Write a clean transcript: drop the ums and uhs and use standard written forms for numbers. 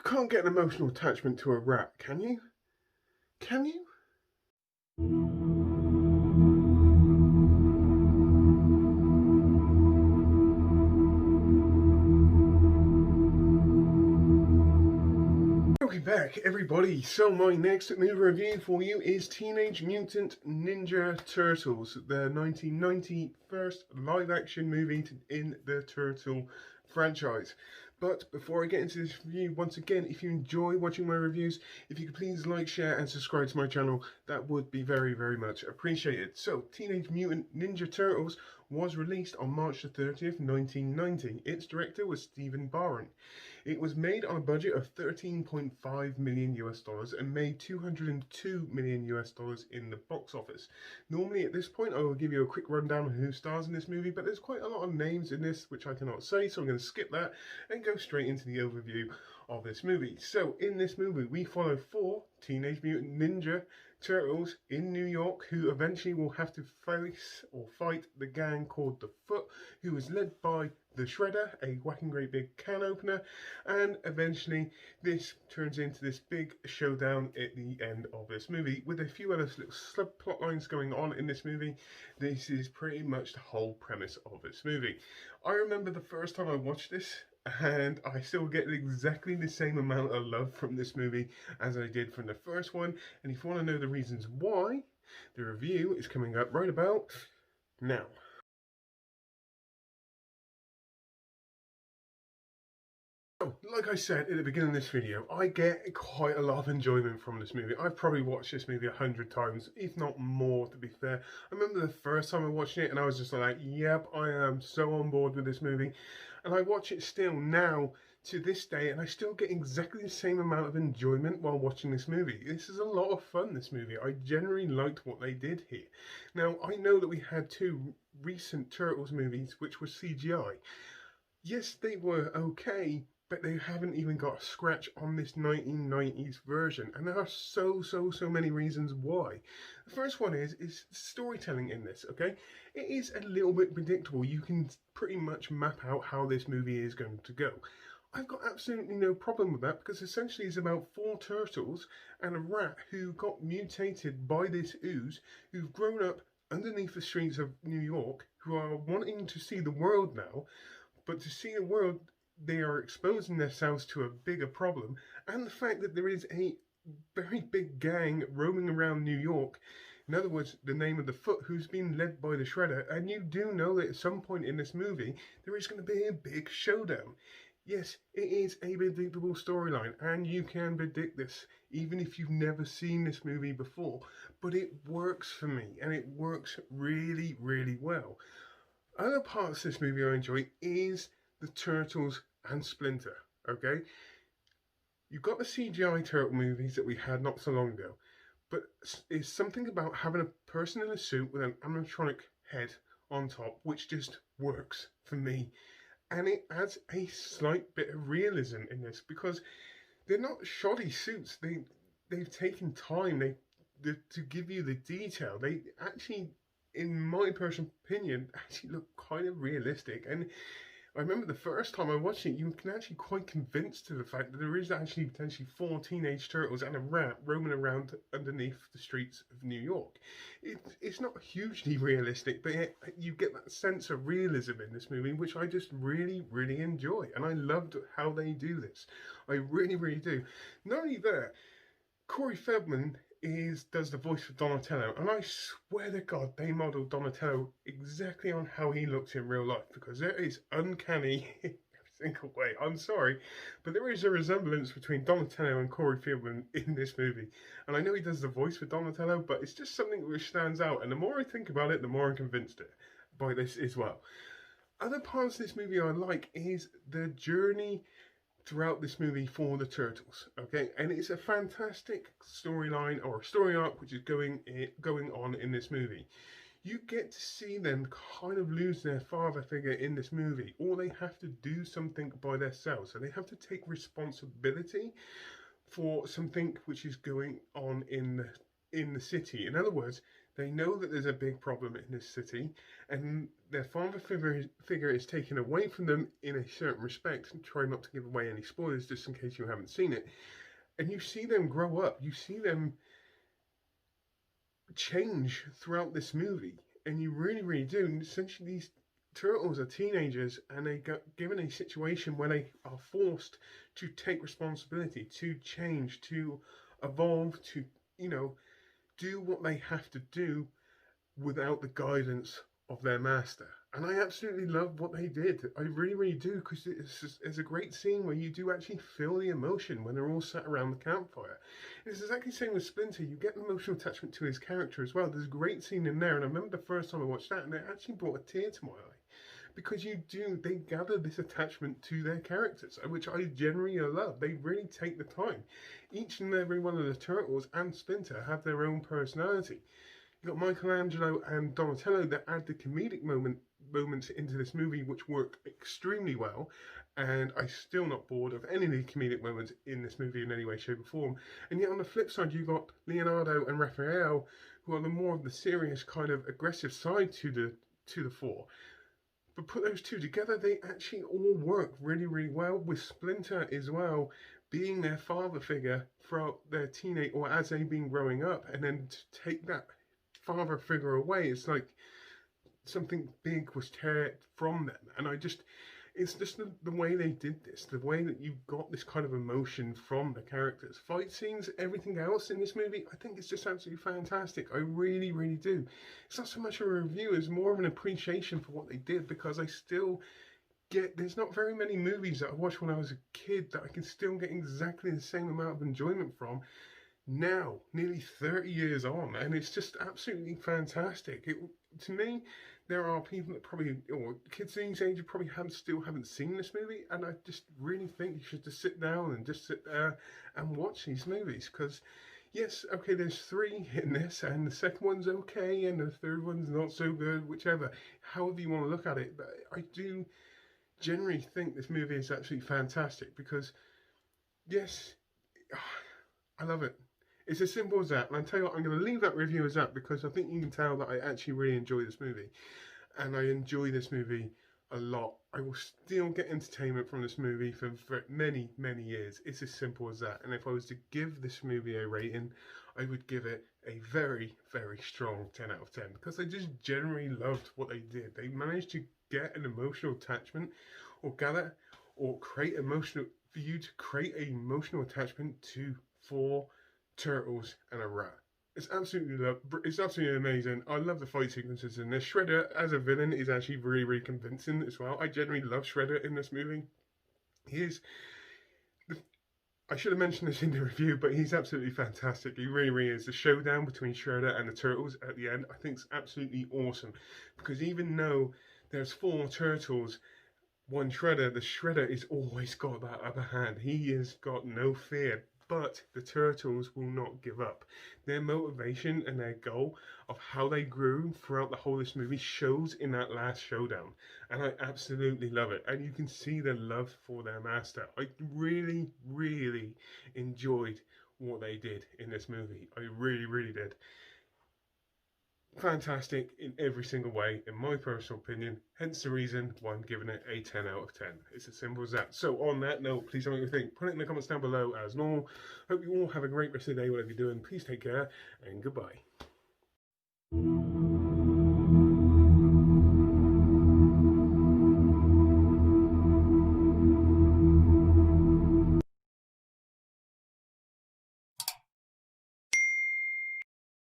can't get an emotional attachment to a rat, can you? Can you? Welcome back, everybody. So my next movie review for you is Teenage Mutant Ninja Turtles, the 1990 first live-action movie in the Turtle franchise. But before I get into this review, once again, if you enjoy watching my reviews, if you could please like, share and subscribe to my channel, that would be very, very much appreciated. So, Teenage Mutant Ninja Turtles was released on March the 30th, 1990. Its director was Stephen Barron. It was made on a budget of 13.5 million US dollars and made 202 million US dollars in the box office. Normally at this point I will give you a quick rundown of who stars in this movie, but there's quite a lot of names in this which I cannot say, so I'm going to skip that and go straight into the overview of this movie. So in this movie we follow 4 Teenage Mutant Ninja Turtles in New York who eventually will have to face or fight the gang called the Foot, who is led by the Shredder, a whacking great big can opener, and eventually this turns into this big showdown at the end of this movie with a few other little subplot lines going on in this movie. This is pretty much the whole premise of this movie. I remember the first time I watched this, and I still get exactly the same amount of love from this movie as I did from the first one. And if you want to know the reasons why, the review is coming up right about now. So, like I said at the beginning of this video, I get quite a lot of enjoyment from this movie. I've probably watched this movie 100 times, if not more, to be fair. I remember the first time I watched it and I was just like, yep, I am so on board with this movie. And I watch it still now to this day and I still get exactly the same amount of enjoyment while watching this movie. This is a lot of fun, this movie. I generally liked what they did here. Now, I know that we had 2 recent Turtles movies which were CGI. Yes, they were okay, but they haven't even got a scratch on this 1990s version, and there are so many reasons why. The first one is storytelling in this, okay? It is a little bit predictable. You can pretty much map out how this movie is going to go. I've got absolutely no problem with that because essentially it's about 4 turtles and a rat who got mutated by this ooze, who've grown up underneath the streets of New York, who are wanting to see the world now, but to see the world they are exposing themselves to a bigger problem, and the fact that there is a very big gang roaming around New York. In other words, the name of the Foot, who's been led by the Shredder, and you do know that at some point in this movie there is going to be a big showdown. Yes, it is a predictable storyline, and you can predict this, even if you've never seen this movie before, but it works for me, and it works really, really well. Other parts of this movie I enjoy is the Turtles and Splinter, okay? You've got the CGI Turtle movies that we had not so long ago, but it's something about having a person in a suit with an animatronic head on top which just works for me. And it adds a slight bit of realism in this because they're not shoddy suits. They've taken time to give you the detail. They actually, in my personal opinion, actually look kind of realistic. And I remember the first time I watched it, you can actually quite convinced to the fact that there is actually potentially 4 teenage turtles and a rat roaming around underneath the streets of New York. It's not hugely realistic, but you get that sense of realism in this movie, which I just really, really enjoy. And I loved how they do this. I really, really do. Not only that, Corey Feldman does the voice for Donatello, and I swear to God they modelled Donatello exactly on how he looks in real life, because there is uncanny every single way. I'm sorry, but there is a resemblance between Donatello and Corey Feldman in this movie, and I know he does the voice for Donatello, but it's just something which stands out, and the more I think about it, the more I'm convinced by this as well. Other parts of this movie I like is the journey throughout this movie for the Turtles, okay? And it's a fantastic storyline, or story arc, which is going on in this movie. You get to see them kind of lose their father figure in this movie, or they have to do something by themselves. So they have to take responsibility for something which is going on in the city. In other words, They know that there's a big problem in this city, and their father figure is taken away from them in a certain respect. And try not to give away any spoilers just in case you haven't seen it. And you see them grow up. You see them change throughout this movie, and you really, really do. And essentially, these turtles are teenagers, and they get given a situation where they are forced to take responsibility, to change, to evolve, to you know do what they have to do without the guidance of their master. And I absolutely love what they did. I really, really do, because it's a great scene where you do actually feel the emotion when they're all sat around the campfire. It's exactly the same with Splinter. You get an emotional attachment to his character as well. There's a great scene in there, and I remember the first time I watched that, and it actually brought a tear to my eye. Because they gather this attachment to their characters, which I generally love. They really take the time. Each and every one of the turtles and Splinter have their own personality. You've got Michelangelo and Donatello that add the comedic moments into this movie, which work extremely well. And I'm still not bored of any of the comedic moments in this movie in any way, shape, or form. And yet on the flip side, you've got Leonardo and Raphael, who are the more of the serious kind of aggressive side to the four. But put those two together, they actually all work really, really well, with Splinter as well being their father figure throughout their teenage, or as they've been growing up, and then to take that father figure away, it's like something big was teared from them. And it's just the way they did this, the way that you got this kind of emotion from the characters. Fight scenes, everything else in this movie, I think it's just absolutely fantastic. I really, really do. It's not so much a review, it's more of an appreciation for what they did, because I still there's not very many movies that I watched when I was a kid that I can still get exactly the same amount of enjoyment from now, nearly 30 years on, and it's just absolutely fantastic. To me, there are people that probably, or kids these age, probably still haven't seen this movie, and I just really think you should just sit down and just sit there and watch these movies, because yes, okay, there's 3 in this, and the second one's okay, and the third one's not so good, whichever, however you want to look at it. But I do generally think this movie is absolutely fantastic, because yes, I love it. It's as simple as that. And I tell you what, I'm going to leave that review as that, because I think you can tell that I actually really enjoy this movie. And I enjoy this movie a lot. I will still get entertainment from this movie for many, many years. It's as simple as that. And if I was to give this movie a rating, I would give it a very, very strong 10 out of 10. Because I just generally loved what they did. They managed to get an emotional attachment, or gather, or create emotional, for you to create an emotional attachment to 4 turtles and a rat. It's absolutely amazing. I love the fight sequences in this. Shredder as a villain is actually really, really convincing as well. I genuinely love Shredder in this movie. I should have mentioned this in the review, but he's absolutely fantastic. He really, really is. The showdown between Shredder and the turtles at the end, I think is absolutely awesome. Because even though there's 4 turtles, 1 Shredder, the Shredder is always got that upper hand. He has got no fear. But the turtles will not give up. Their motivation and their goal of how they grew throughout the whole of this movie shows in that last showdown. And I absolutely love it. And you can see their love for their master. I really, really enjoyed what they did in this movie. I really, really did. Fantastic in every single way, in my personal opinion, hence the reason why I'm giving it a 10 out of 10. It's as simple as that. So on that note, please tell me what you think. Put it in the comments down below as normal. Hope you all have a great rest of the day, whatever you're doing. Please take care, and goodbye.